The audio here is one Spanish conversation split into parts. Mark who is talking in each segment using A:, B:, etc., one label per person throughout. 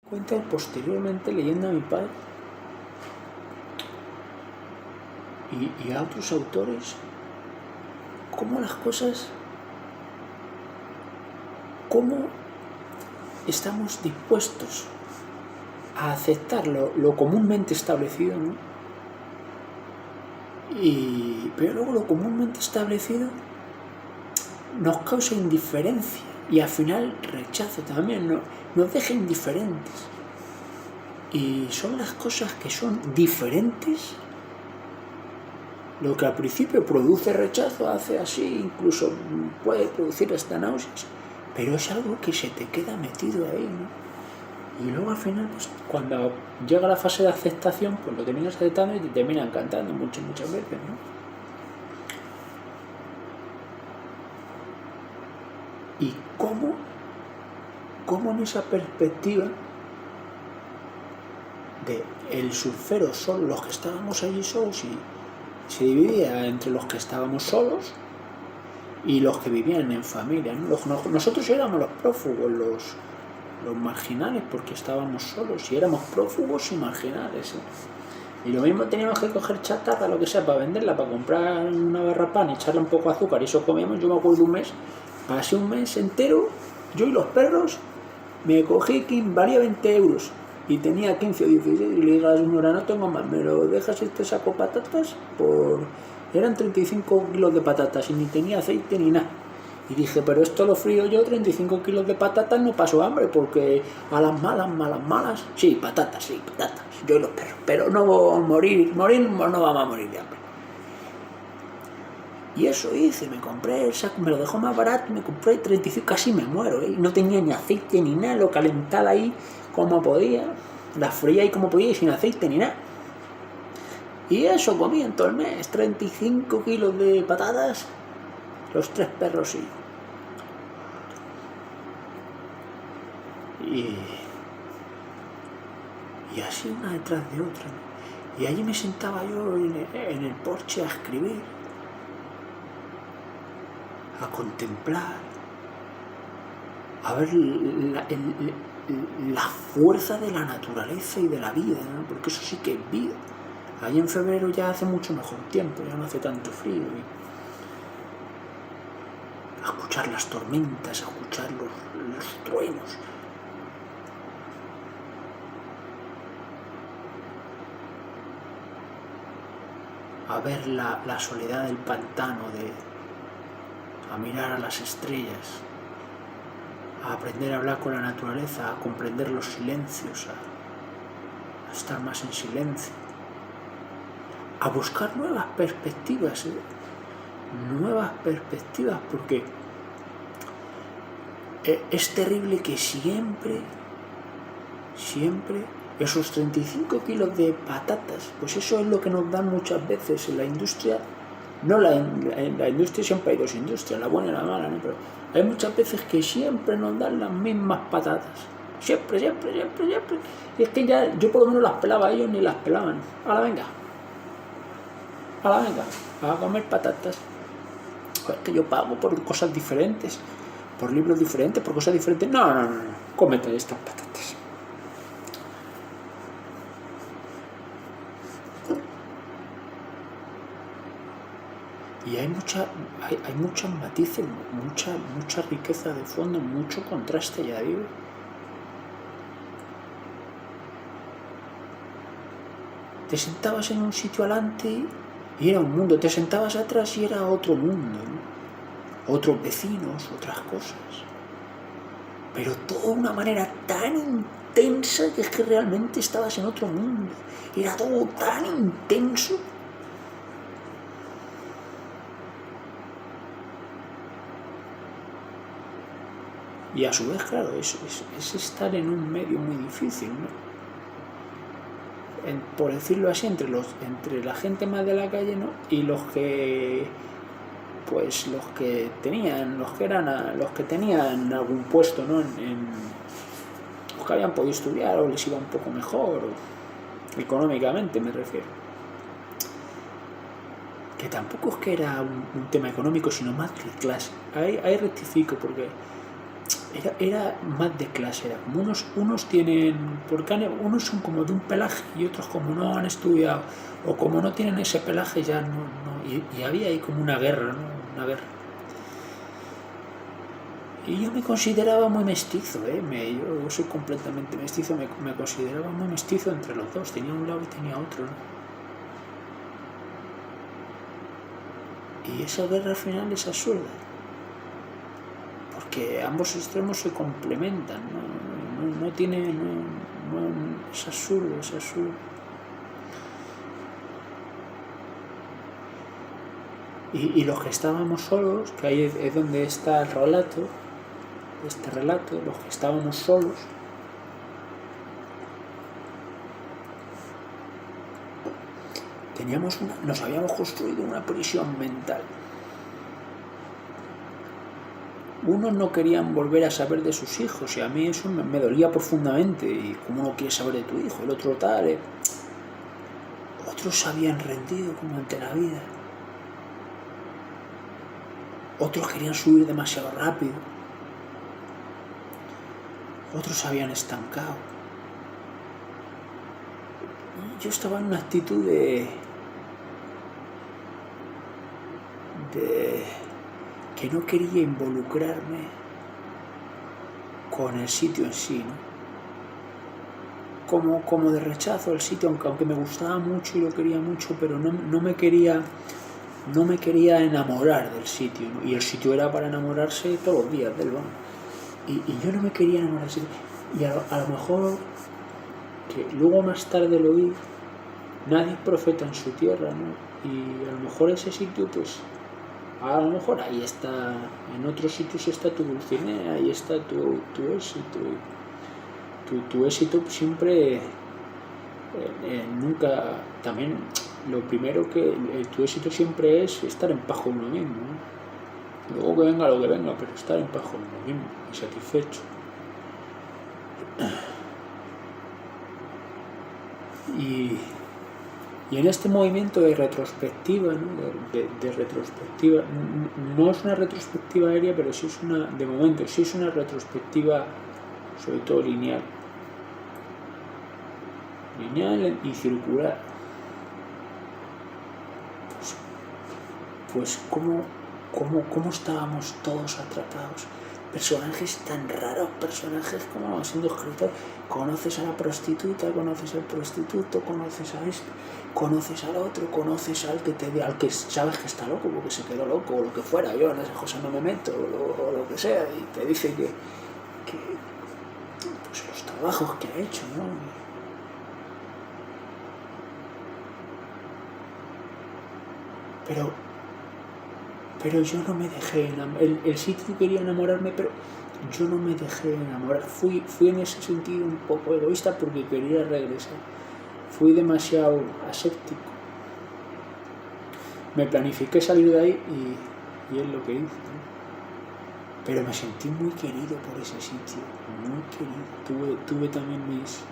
A: Cuenta posteriormente leyendo a mi padre y a otros autores cómo las cosas, cómo estamos dispuestos a aceptar lo comúnmente establecido, ¿no? Pero luego lo comúnmente establecido nos causa indiferencia y al final rechazo también, ¿no? Nos deja indiferentes. Y son las cosas que son diferentes lo que al principio produce rechazo, hace así, incluso puede producir hasta náuseas, pero es algo que se te queda metido ahí, ¿no? Y luego al final, pues cuando llega la fase de aceptación, pues lo terminas aceptando y te termina encantando muchas veces, ¿no? Y cómo en esa perspectiva de el surfero son los que estábamos allí solos y se dividía entre los que estábamos solos y los que vivían en familia, ¿no? Nosotros éramos los prófugos, los marginales, porque estábamos solos y éramos prófugos y marginales, ¿eh? Y lo mismo teníamos que coger chatarra, lo que sea, para venderla, para comprar una barra pan, echarle un poco de azúcar, y eso comíamos. Yo me acuerdo de un mes, pasé un mes entero, yo y los perros, me cogí que valía 20 euros y tenía 15 o 16, y le dije a la señora, no tengo más, me lo dejas este saco de patatas eran 35 kilos de patatas y ni tenía aceite ni nada. Y dije, pero esto lo frío yo, 35 kilos de patatas, no paso hambre, porque a las malas, sí, patatas, yo y los perros, pero no morir no vamos a morir de hambre. Y eso hice, me compré el saco, me lo dejó más barato, me compré 35, casi me muero, ¿eh? No tenía ni aceite ni nada, lo calentaba ahí como podía, la fría ahí como podía y sin aceite ni nada. Y eso comí en todo el mes, 35 kilos de patatas, los 3 perros y yo. Y así una detrás de otra, ¿no? Y allí me sentaba yo en el porche a escribir, a contemplar, a ver la fuerza de la naturaleza y de la vida, ¿no? Porque eso sí que es vida. Allí en febrero ya hace mucho mejor tiempo, ya no hace tanto frío. A escuchar las tormentas, a escuchar los truenos. A ver la soledad del pantano, a mirar a las estrellas, a aprender a hablar con la naturaleza, a comprender los silencios, a estar más en silencio, a buscar nuevas perspectivas, porque es terrible que siempre esos 35 kilos de patatas, pues eso es lo que nos dan muchas veces en la industria. No, en la industria siempre hay dos industrias, la buena y la mala, ¿no? Pero hay muchas veces que siempre nos dan las mismas patatas. Siempre. Y es que ya yo por lo menos las pelaba, ellos ni las pelaban. Ahora venga, a comer patatas. Es que yo pago por cosas diferentes, por libros diferentes, por cosas diferentes. No, cómete estas patatas. Y hay muchos matices, mucha riqueza de fondo, mucho contraste, ya digo. Te sentabas en un sitio adelante y era un mundo, te sentabas atrás y era otro mundo, ¿no? Otros vecinos, otras cosas. Pero todo de una manera tan intensa que es que realmente estabas en otro mundo. Era todo tan intenso. Y a su vez, claro, es estar en un medio muy difícil, ¿no? Por decirlo así, entre la gente más de la calle, ¿no? Y los que tenían algún puesto, ¿no? Los que habían podido estudiar o les iba un poco mejor, económicamente me refiero. Que tampoco es que era un tema económico, sino más que clase. Ahí rectifico, porque era más de clase, era como unos tienen, porque unos son como de un pelaje y otros como no han estudiado o como no tienen ese pelaje ya no y había ahí como una guerra, ¿no? Una guerra. Y yo me consideraba muy mestizo, yo soy completamente mestizo, me consideraba muy mestizo entre los dos, tenía un lado y tenía otro, ¿no? Y esa guerra al final es absurda, porque ambos extremos se complementan, no tiene, es absurdo, es absurdo. Y los que estábamos solos, que ahí es donde está el relato, este relato, los que estábamos solos, nos habíamos construido una prisión mental. Unos no querían volver a saber de sus hijos y a mí eso me dolía profundamente. Y cómo no quieres saber de tu hijo, el otro tal. Otros se habían rendido como ante la vida. Otros querían subir demasiado rápido. Otros se habían estancado. Y yo estaba en una actitud de que no quería involucrarme con el sitio en sí, ¿no? Como de rechazo al sitio, aunque me gustaba mucho y lo quería mucho, pero no me quería enamorar del sitio, ¿no? Y el sitio era para enamorarse todos los días del banco. Y yo no me quería enamorar del sitio. Y a lo mejor, que luego más tarde lo oí, nadie es profeta en su tierra, ¿no? Y a lo mejor ese sitio, pues, a lo mejor ahí está, en otros sitios está tu Dulcinea, ahí está tu éxito. Tu éxito siempre, nunca, también lo primero que tu éxito siempre es estar en paz con uno mismo, ¿no? Luego que venga lo que venga, pero estar en paz con uno mismo y satisfecho. Y en este movimiento de retrospectiva, ¿no? de retrospectiva, no es una retrospectiva aérea, pero sí es de momento, sí es una retrospectiva sobre todo lineal y circular. Pues cómo estábamos todos atrapados. Personajes tan raros, personajes como siendo escritores. Conoces a la prostituta, conoces al prostituto, conoces a esto, conoces al otro, conoces al que sabes que está loco porque se quedó loco o lo que fuera. Yo en esas cosas no me meto o lo que sea, y te dice que pues los trabajos que ha hecho, ¿no? Pero yo no me dejé enamorar. El sitio quería enamorarme, pero yo no me dejé enamorar. Fui en ese sentido un poco egoísta porque quería regresar. Fui demasiado aséptico. Me planifiqué salir de ahí y es lo que hice, ¿no? Pero me sentí muy querido por ese sitio, muy querido. Tuve también mis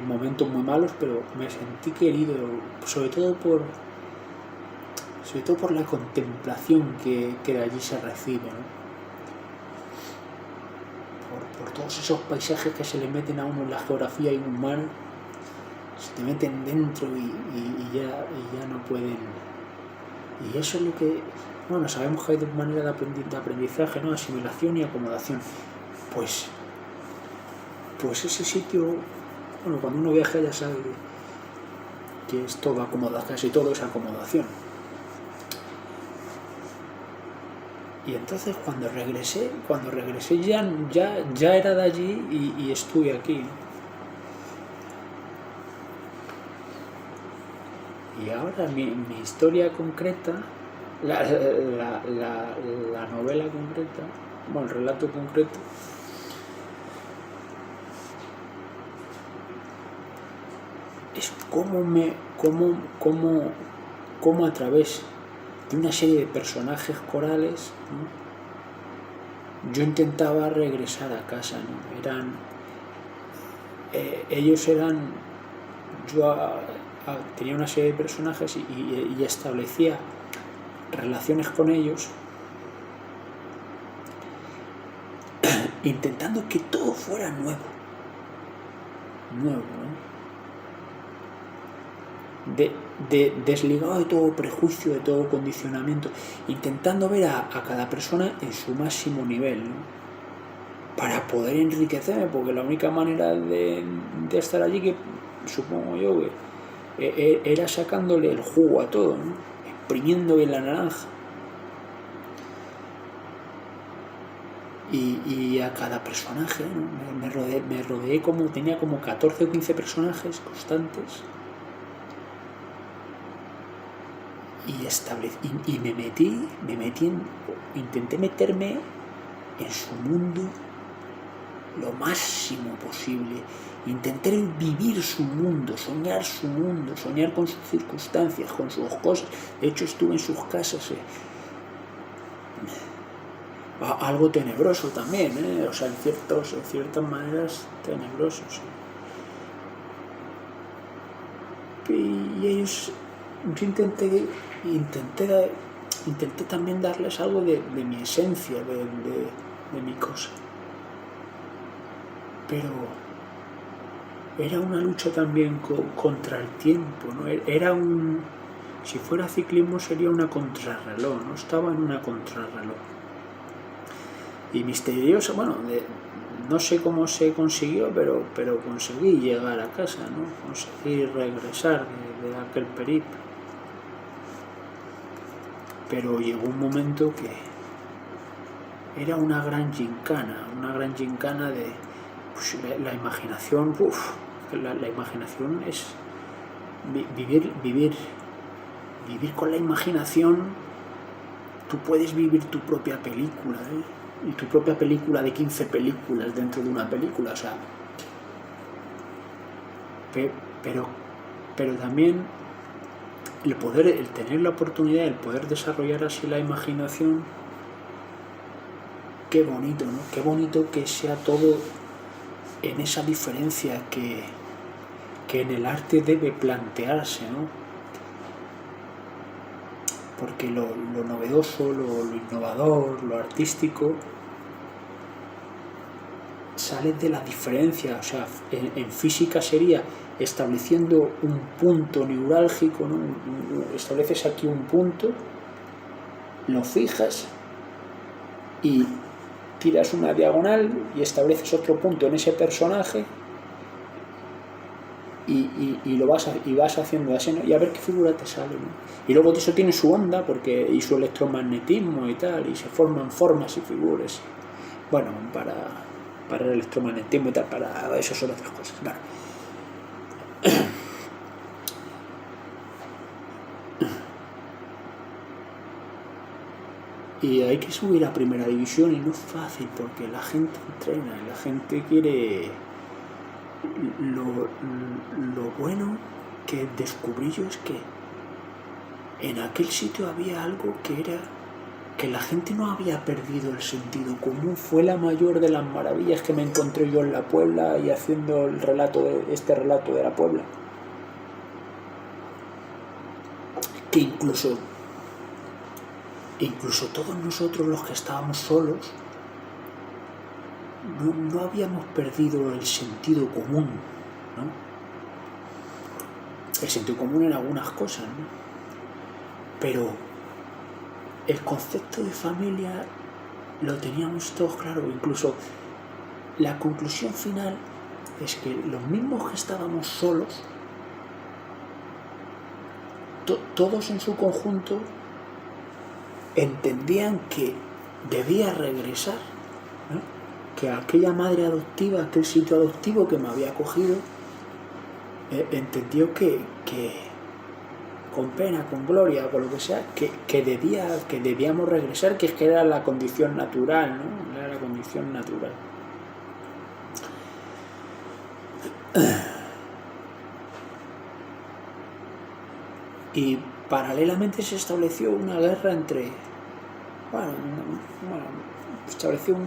A: momentos muy malos, pero me sentí querido, sobre todo por la contemplación que de allí se recibe, ¿no? Por todos esos paisajes que se le meten a uno en la geografía inhumana, se te meten dentro y ya no pueden. Y eso es lo que, bueno, sabemos que hay dos maneras de aprendizaje, ¿no? Asimilación y acomodación. Pues ese sitio, bueno, cuando uno viaja ya sabe que es todo acomodación, casi todo es acomodación. Y entonces cuando regresé ya era de allí y estuve aquí. Y ahora mi historia concreta, la novela concreta, bueno, el relato concreto, es cómo a través de una serie de personajes corales, ¿no? Yo intentaba regresar a casa, ¿no? Yo tenía una serie de personajes y establecía relaciones con ellos intentando que todo fuera nuevo, ¿no? Desligado de todo prejuicio, de todo condicionamiento, intentando ver a cada persona en su máximo nivel, ¿no? Para poder enriquecerme, porque la única manera de estar allí, que supongo yo que era sacándole el jugo a todo, ¿no? Exprimiendo bien la naranja. Y a cada personaje, ¿no? me rodeé tenía como 14 o 15 personajes constantes. Y me metí intenté meterme en su mundo lo máximo posible. Intenté vivir su mundo, soñar con sus circunstancias, con sus cosas. De hecho, estuve en sus casas. Algo tenebroso también, o sea, en ciertas maneras tenebrosos. Y ellos, yo intenté también darles algo de mi esencia, de mi cosa. Pero era una lucha también contra el tiempo, ¿no? Si fuera ciclismo sería una contrarreloj, ¿no? Estaba en una contrarreloj. Y misteriosa, bueno, no sé cómo se consiguió, pero conseguí llegar a casa, ¿no? Conseguí regresar de aquel periplo. Pero llegó un momento que era una gran gincana de pues, la imaginación. La imaginación es vivir con la imaginación. Tú puedes vivir tu propia película, y tu propia película de 15 películas dentro de una película, o sea, pero también el tener la oportunidad, el poder desarrollar así la imaginación, qué bonito, ¿no? Qué bonito que sea todo en esa diferencia que en el arte debe plantearse, ¿no? Porque lo novedoso, lo innovador, lo artístico sale de la diferencia. O sea, en física sería estableciendo un punto neurálgico, ¿no? Estableces aquí un punto, lo fijas y tiras una diagonal y estableces otro punto en ese personaje y vas haciendo así, ¿no? Y a ver qué figura te sale, ¿no? Y luego eso tiene su onda y su electromagnetismo y tal, y se forman formas y figuras. Bueno, para el electromagnetismo y tal, para eso son otras cosas. Bueno. Y hay que subir a primera división y no es fácil porque la gente entrena y la gente quiere. Lo bueno que descubrí yo es que en aquel sitio había algo que era que la gente no había perdido el sentido común. Fue la mayor de las maravillas que me encontré yo en la Puebla y haciendo este relato de la Puebla, que incluso todos nosotros los que estábamos solos no habíamos perdido el sentido común, ¿no? El sentido común en algunas cosas, ¿no? Pero el concepto de familia lo teníamos todos claro. Incluso la conclusión final es que los mismos que estábamos solos, todos en su conjunto entendían que debía regresar, ¿no? Que aquella madre adoptiva, aquel sitio adoptivo que me había acogido, entendió que con pena, con gloria, con lo que sea, que debíamos regresar, que era la condición natural, ¿no? Era la condición natural. Y paralelamente se estableció una guerra estableció un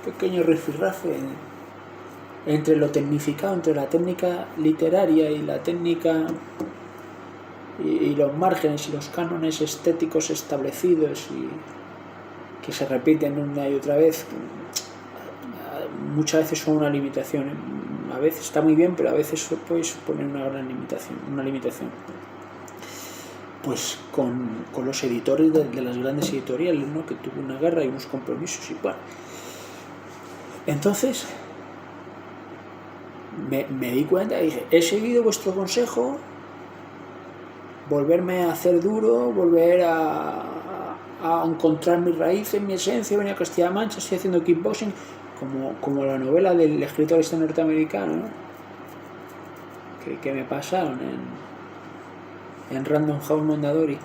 A: pequeño rifirrafe entre lo tecnificado, entre la técnica literaria y la técnica y los márgenes y los cánones estéticos establecidos y que se repiten una y otra vez. muchas veces son una limitación. A veces está muy bien, pero a veces puede suponer una gran limitación. Pues con los editores de las grandes editoriales, ¿no? Que tuvo una guerra y unos compromisos y bueno. Entonces me di cuenta y dije, he seguido vuestro consejo, volverme a hacer duro, volver a encontrar mis raíces, mi esencia, venir a Castilla-La Mancha, estoy haciendo kickboxing, como la novela del escritor este norteamericano, ¿no? que me pasaron en Random House Mondadori,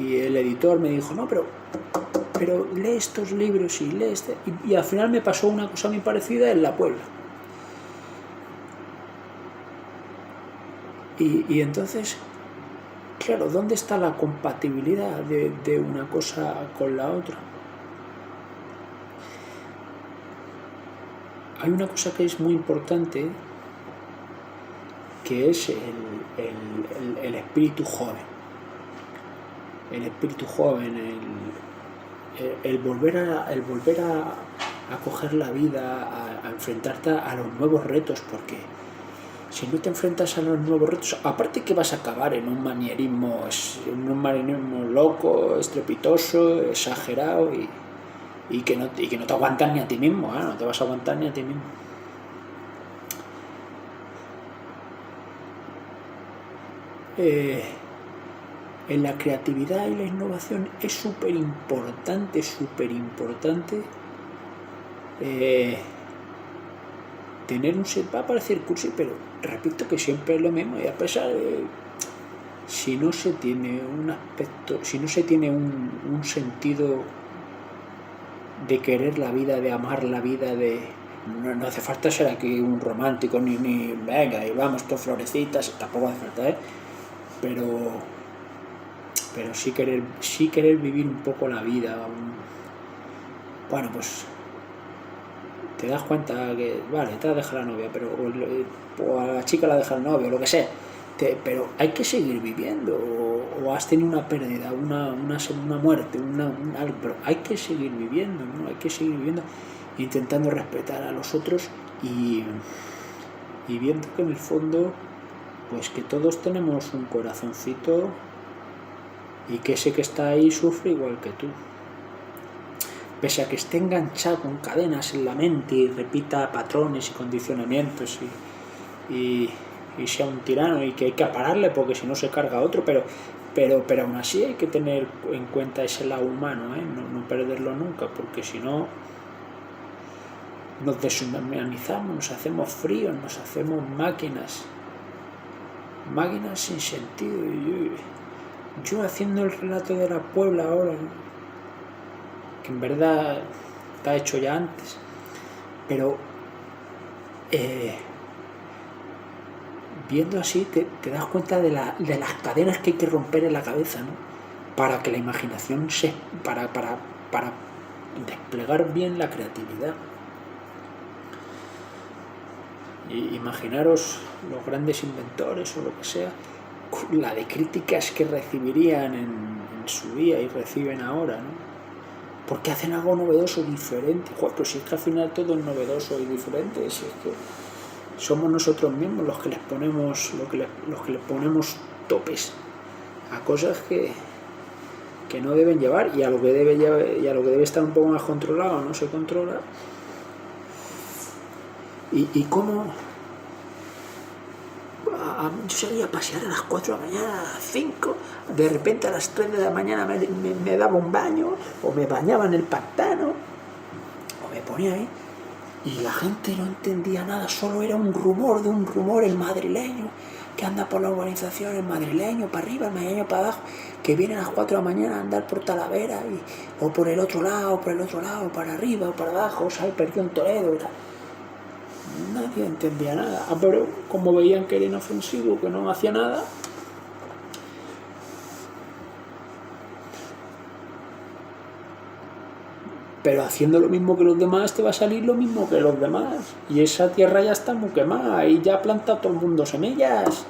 A: y el editor me dijo, no, pero lee estos libros y lee y al final me pasó una cosa muy parecida en La Puebla. Y entonces, claro, ¿dónde está la compatibilidad de una cosa con la otra? Hay una cosa que es muy importante, que es el espíritu joven. El espíritu joven, el volver a coger la vida, a enfrentarte a los nuevos retos, porque si no te enfrentas a los nuevos retos, aparte que vas a acabar en un manierismo loco, estrepitoso, exagerado y que no te aguantas ni a ti mismo, no te vas a aguantar ni a ti mismo. En la creatividad y la innovación es súper importante tener un set. Va a parecer cursi, pero repito que siempre es lo mismo, y a pesar de si no se tiene un aspecto, si no se tiene un sentido de querer la vida, de amar la vida, no hace falta ser aquí un romántico ni venga y vamos con florecitas, tampoco hace falta, pero sí querer vivir un poco la vida. Bueno, pues te das cuenta que, vale, te has dejado la novia, o a la chica la deja el novio, lo que sea, pero hay que seguir viviendo, o has tenido una pérdida, una muerte, algo, pero hay que seguir viviendo, ¿no? Hay que seguir viviendo, intentando respetar a los otros y viendo que en el fondo, pues que todos tenemos un corazoncito y que ese que está ahí sufre igual que tú. Pese a que esté enganchado con cadenas en la mente y repita patrones y condicionamientos y sea un tirano y que hay que pararle porque si no se carga otro, pero aún así hay que tener en cuenta ese lado humano, no perderlo nunca, porque si no nos deshumanizamos, nos hacemos fríos, nos hacemos máquinas sin sentido. Yo haciendo el relato de La Puebla ahora, ¿no? Que en verdad está hecho ya antes, pero viendo así te das cuenta de las cadenas que hay que romper en la cabeza, ¿no? Para que la imaginación para desplegar bien la creatividad. Y imaginaros los grandes inventores o lo que sea, la de críticas que recibirían en su día y reciben ahora, ¿no? Porque hacen algo novedoso, diferente. Joder, pero si es que al final todo es novedoso y diferente, si es que somos nosotros mismos los que les ponemos topes a cosas que no deben llevar, y a lo que debe estar un poco más controlado no se controla. Y cómo yo salía a pasear a las 4 de la mañana, a las 5, de repente a las 3 de la mañana me daba un baño, o me bañaba en el pantano, o me ponía ahí, y la gente no entendía nada, solo era un rumor, el madrileño, que anda por la urbanización, el madrileño para arriba, el madrileño para abajo, que viene a las 4 de la mañana a andar por Talavera, o por el otro lado, para arriba o para abajo, o sea, perdió en Toledo y tal. Nadie entendía nada, pero como veían que era inofensivo, que no hacía nada, pero haciendo lo mismo que los demás te va a salir lo mismo que los demás, y esa tierra ya está muy quemada y ya ha plantado todo el mundo semillas.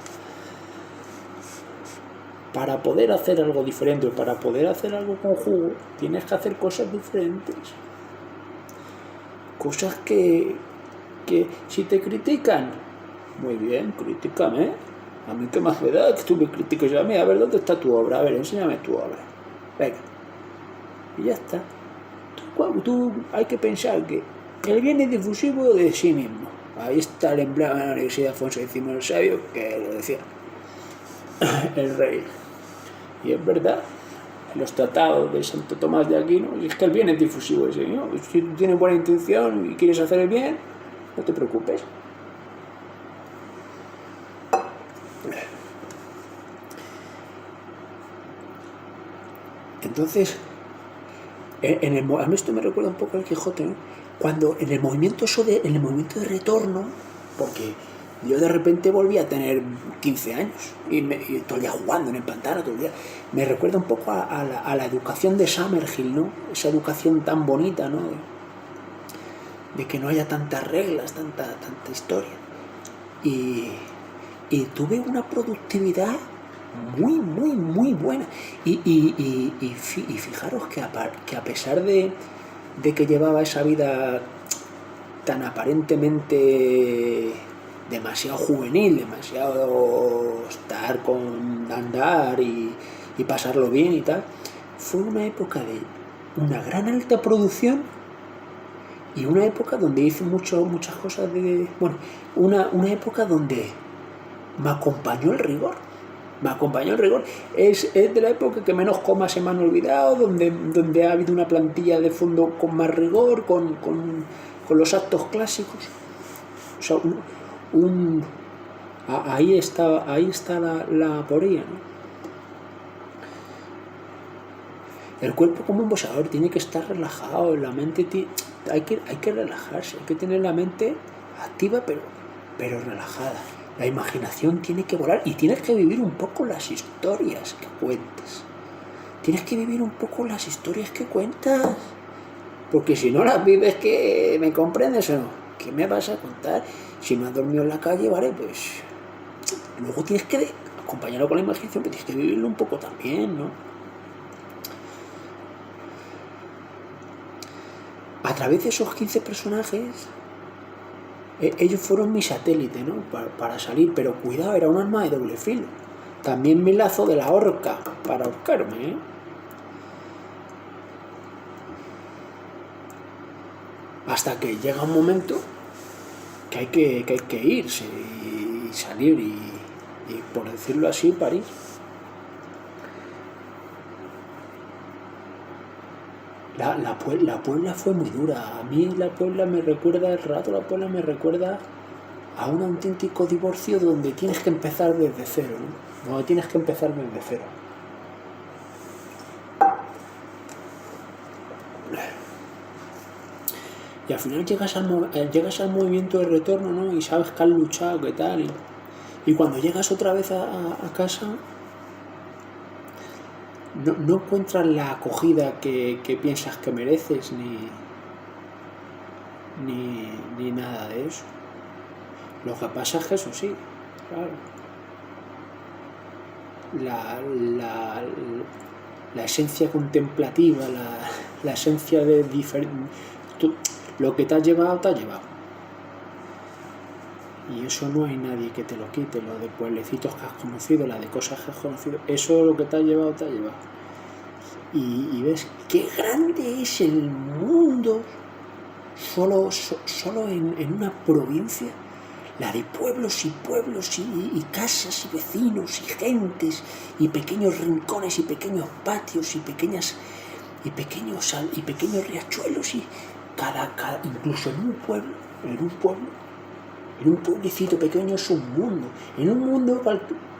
A: Para poder hacer algo diferente, para poder hacer algo con jugo, tienes que hacer cosas diferentes. cosas que si te critican, muy bien, critícame. A mí qué más me da que tú me critiques a mí. A ver, ¿dónde está tu obra? A ver, enséñame tu obra. Venga. Y ya está. Tú hay que pensar que el bien es difusivo de sí mismo. Ahí está el emblema de la Universidad Alfonso X el Sabio, que lo decía el rey. Y es verdad, en los tratados de Santo Tomás de Aquino, es que el bien es difusivo de sí mismo. Si tienes buena intención y quieres hacer el bien, no te preocupes. Entonces, a mí esto me recuerda un poco al Quijote, ¿no? Cuando en el movimiento de retorno, porque yo de repente volví a tener 15 años y todo el día jugando en el pantano, todo el día, me recuerda un poco a la educación de Summerhill, ¿no? Esa educación tan bonita, ¿no? De que no haya tantas reglas, tanta historia. Y tuve una productividad muy buena. Y fijaros que a pesar de que llevaba esa vida tan aparentemente demasiado juvenil, demasiado estar con andar y pasarlo bien y tal, fue una época de una gran alta producción y una época donde hice muchas cosas una época donde me acompañó el rigor. Es de la época que menos comas se me han olvidado, donde ha habido una plantilla de fondo con más rigor, con los actos clásicos. O sea, ahí está la aporía, ¿no? El cuerpo como un boxeador tiene que estar relajado, la mente hay que relajarse, hay que tener la mente activa pero relajada. La imaginación tiene que volar y tienes que vivir un poco las historias que cuentas. Porque si no las vives, ¿qué me comprendes o no? ¿Qué me vas a contar? Si no has dormido en la calle, vale, pues luego tienes que acompañarlo con la imaginación, pero tienes que vivirlo un poco también, ¿no? A través de esos 15 personajes, ellos fueron mi satélite, ¿no? Para salir, pero cuidado, era un arma de doble filo. También mi lazo de la horca para ahorcarme, ¿eh? Hasta que llega un momento que hay que irse y salir y por decirlo así, París. La Puebla fue muy dura. A mí la Puebla me recuerda a un auténtico divorcio donde tienes que empezar desde cero, ¿no? Y al final llegas al movimiento de retorno, ¿no? Y sabes que has luchado, qué tal. Y cuando llegas otra vez a casa, no encuentras la acogida que piensas que mereces, ni nada de eso. Lo que pasa es que eso sí, claro, la esencia contemplativa, la esencia de diferente, lo que te has llevado, y eso no hay nadie que te lo quite. Lo de pueblecitos que has conocido, la de cosas que has conocido, eso lo que te ha llevado, y ves qué grande es el mundo solo en una provincia, la de pueblos y casas y vecinos y gentes y pequeños rincones y pequeños patios y pequeños riachuelos y cada incluso en un pueblecito pequeño es un mundo, en un mundo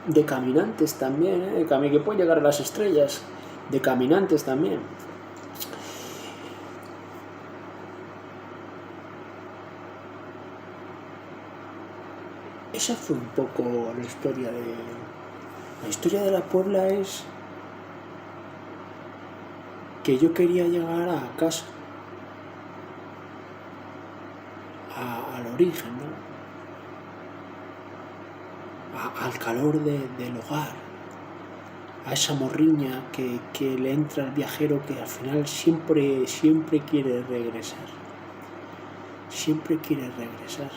A: de caminantes también, que puede llegar a las estrellas, de caminantes también. Esa fue un poco la historia de la Puebla. Es que yo quería llegar a casa, al origen, ¿no? Al calor del hogar, a esa morriña que le entra al viajero, que al final siempre quiere regresar. siempre quiere regresar.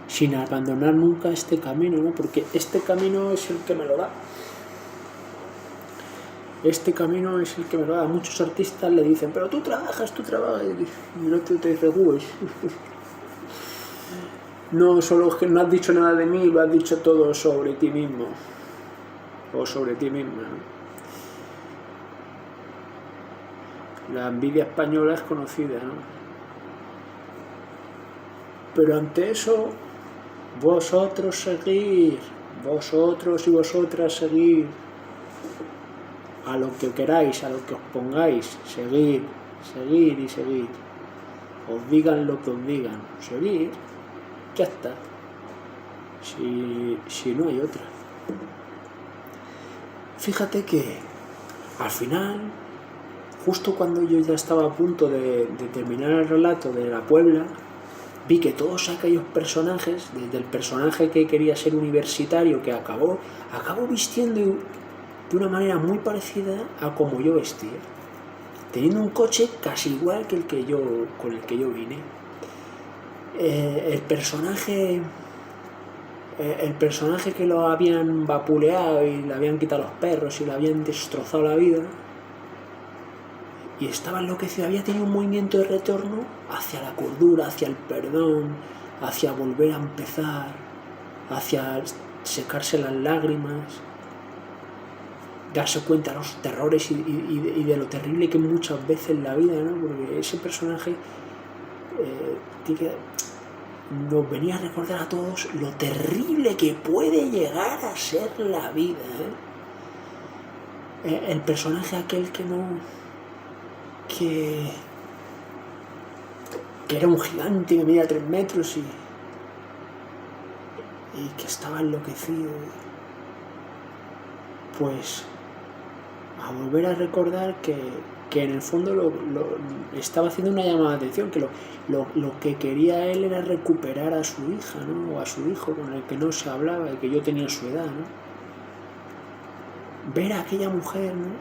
A: Sin abandonar nunca este camino, ¿no? Porque este camino es el que me lo da. Este camino es el que me lo da. Muchos artistas le dicen, pero tú trabajas. Y el otro te dice, uy, no, solo es que no has dicho nada de mí, lo has dicho todo sobre ti mismo. O sobre ti misma, ¿no? La envidia española es conocida, ¿no? Pero ante eso, vosotros seguir, vosotros y vosotras seguir, a lo que queráis, a lo que os pongáis, seguir, seguir y seguir. Os digan lo que os digan, seguir, ya está. Si no hay otra. Fíjate que al final, justo cuando yo ya estaba a punto de terminar el relato de la Puebla, vi que todos aquellos personajes, desde el personaje que quería ser universitario, que acabó vistiendo de una manera muy parecida a como yo vestía, teniendo un coche casi igual que con el que yo vine. El personaje que lo habían vapuleado y le habían quitado los perros y le habían destrozado la vida, y estaba enloquecido, había tenido un movimiento de retorno hacia la cordura, hacia el perdón, hacia volver a empezar, hacia secarse las lágrimas, darse cuenta de los terrores y de lo terrible que muchas veces la vida, ¿no? Porque ese personaje nos venía a recordar a todos lo terrible que puede llegar a ser la vida, ¿eh? El personaje aquel que era un gigante que medía 3 metros y que estaba enloquecido, pues a volver a recordar que en el fondo estaba haciendo una llamada de atención, que lo que quería él era recuperar a su hija, ¿no? O a su hijo con el que no se hablaba y que yo tenía su edad, ¿no? Ver a aquella mujer, ¿no?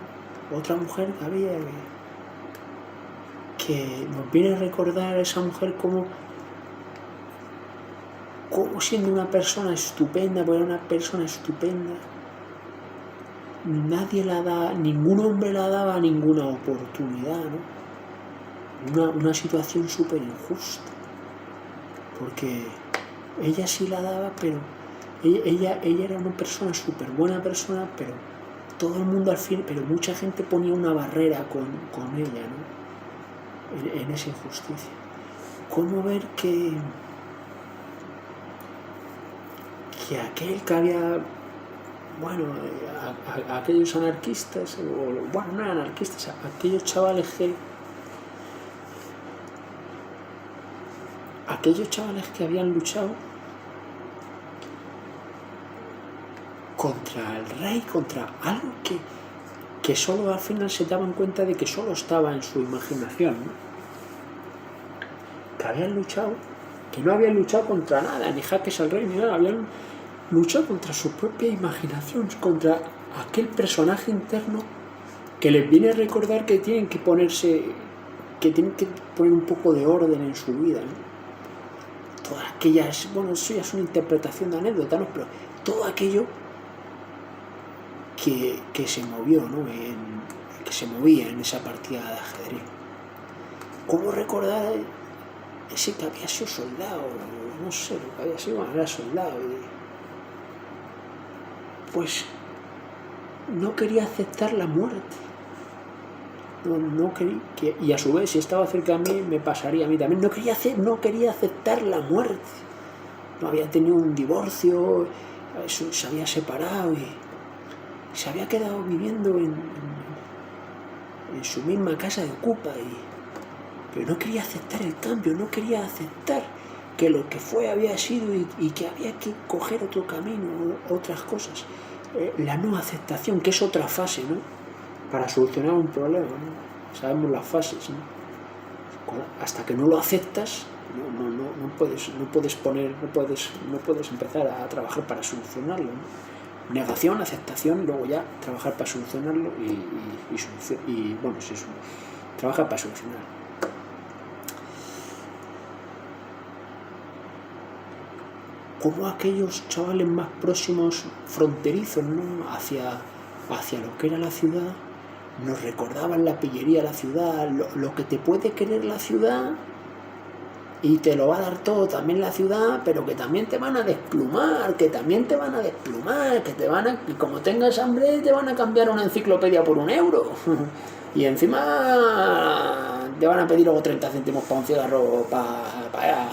A: Otra mujer que había que nos viene a recordar a esa mujer como siendo una persona estupenda, porque era una persona estupenda, ningún hombre la daba ninguna oportunidad, ¿no? Una situación súper injusta, porque ella sí la daba, pero ella era una persona súper buena persona, pero todo el mundo al fin, pero mucha gente ponía una barrera con ella, ¿no? En esa injusticia. ¿Cómo ver que aquel que había, bueno, aquellos anarquistas, bueno, no eran anarquistas, aquellos chavales que habían luchado contra el rey, contra algo que solo al final se daban cuenta de que solo estaba en su imaginación, ¿no? Que habían luchado, que no habían luchado contra nada, ni jaques al rey, ni nada, habían luchado contra su propia imaginación, contra aquel personaje interno que les viene a recordar que tienen que poner un poco de orden en su vida, ¿no? Todas aquellas, bueno, eso ya es una interpretación de anécdota, ¿no? Pero todo aquello que se movió, ¿no? Que se movía en esa partida de ajedrez. ¿Cómo recordar ese que había sido soldado? No sé, lo que había sido, era soldado. Pues no quería aceptar la muerte. No quería, y a su vez, si estaba cerca de mí, me pasaría a mí también. No quería aceptar la muerte. No había tenido un divorcio, se había separado y se había quedado viviendo en su misma casa de Ocupa, pero no quería aceptar el cambio, no quería aceptar que lo que fue había sido y que había que coger otro camino, otras cosas. La no aceptación, que es otra fase, ¿no? Para solucionar un problema, ¿no? Sabemos las fases, ¿no? Hasta que no lo aceptas, no puedes empezar a trabajar para solucionarlo, ¿no? Negación, aceptación, luego ya trabajar para solucionarlo y bueno, sí, trabaja para solucionar. Como aquellos chavales más próximos, fronterizos, ¿no? hacia lo que era la ciudad, nos recordaban la pillería de la ciudad, lo que te puede querer la ciudad, y te lo va a dar todo también la ciudad, pero que también te van a desplumar, que y como tengas hambre te van a cambiar una enciclopedia por €1. Y encima te van a pedir luego 30 céntimos para un cigarro para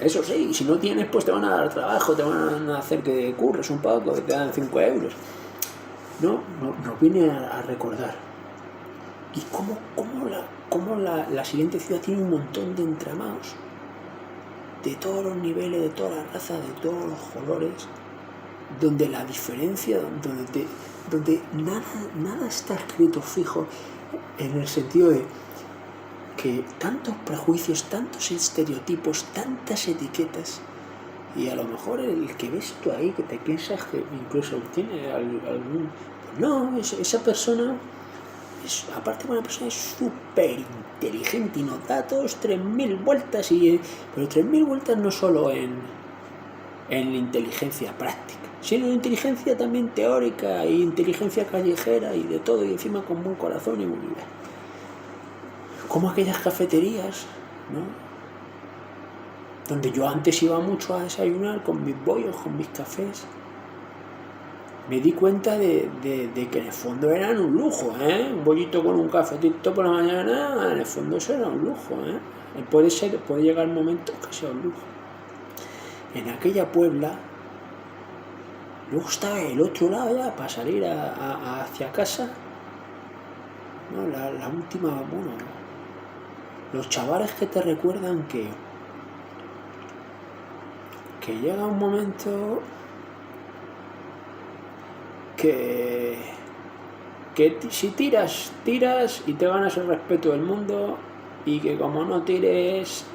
A: Eso sí, si no tienes, pues te van a dar trabajo, te van a hacer que curres un poco, que te dan 5 euros. No, nos viene a recordar. Y cómo la siguiente ciudad tiene un montón de entramados, de todos los niveles, de todas las razas, de todos los colores, donde la diferencia, donde nada está escrito fijo, en el sentido de que tantos prejuicios, tantos estereotipos, tantas etiquetas, y a lo mejor el que ves tú ahí, que te piensas que incluso tiene algún... No, esa persona, aparte de una persona, es súper inteligente y nos da todos 3000 vueltas, pero 3000 vueltas no solo en inteligencia práctica, sino en inteligencia también teórica e inteligencia callejera y de todo, y encima con buen corazón y muy bien. Como aquellas cafeterías, ¿no? Donde yo antes iba mucho a desayunar con mis bollos, con mis cafés. Me di cuenta de que en el fondo eran un lujo, ¿eh? Un bollito con un cafetito por la mañana, en el fondo eso era un lujo, ¿eh? Puede llegar un momento que sea un lujo. En aquella Puebla, luego estaba el otro lado ya para salir hacia casa, ¿no? La última, bueno, los chavales que te recuerdan que llega un momento que si tiras y te ganas el respeto del mundo, y que como no tiras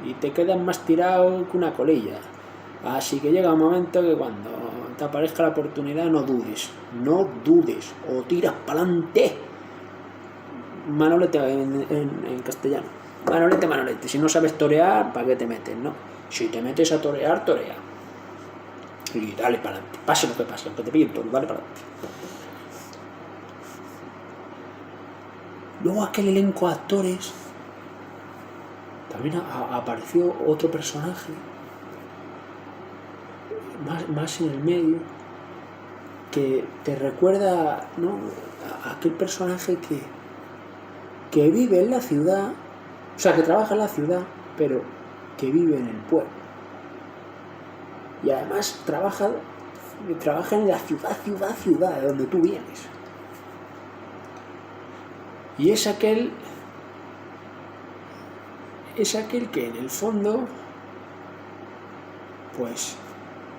A: y te quedas más tirado que una colilla. Así que llega un momento que cuando te aparezca la oportunidad no dudes, o tiras para adelante. Manolete en castellano. Manolete. Si no sabes torear, ¿para qué te metes, no? Si te metes a torear, torea. Y dale para adelante. Pase lo que pase, aunque te pillen todo, dale para adelante. Luego aquel elenco de actores, también apareció otro personaje, más en el medio, que te recuerda, ¿no? A aquel personaje que vive en la ciudad, o sea, que trabaja en la ciudad, pero que vive en el pueblo. Y además trabaja en la ciudad de donde tú vienes. Y es aquel que en el fondo, pues,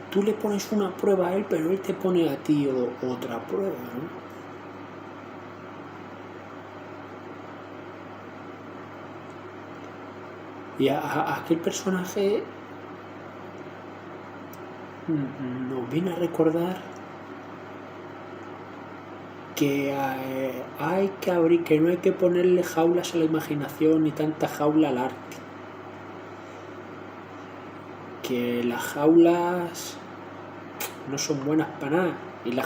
A: tú le pones una prueba a él, pero él te pone a ti otra prueba, ¿no? Y a aquel personaje nos viene a recordar que que no hay que ponerle jaulas a la imaginación ni tanta jaula al arte. Que las jaulas no son buenas para nada, y las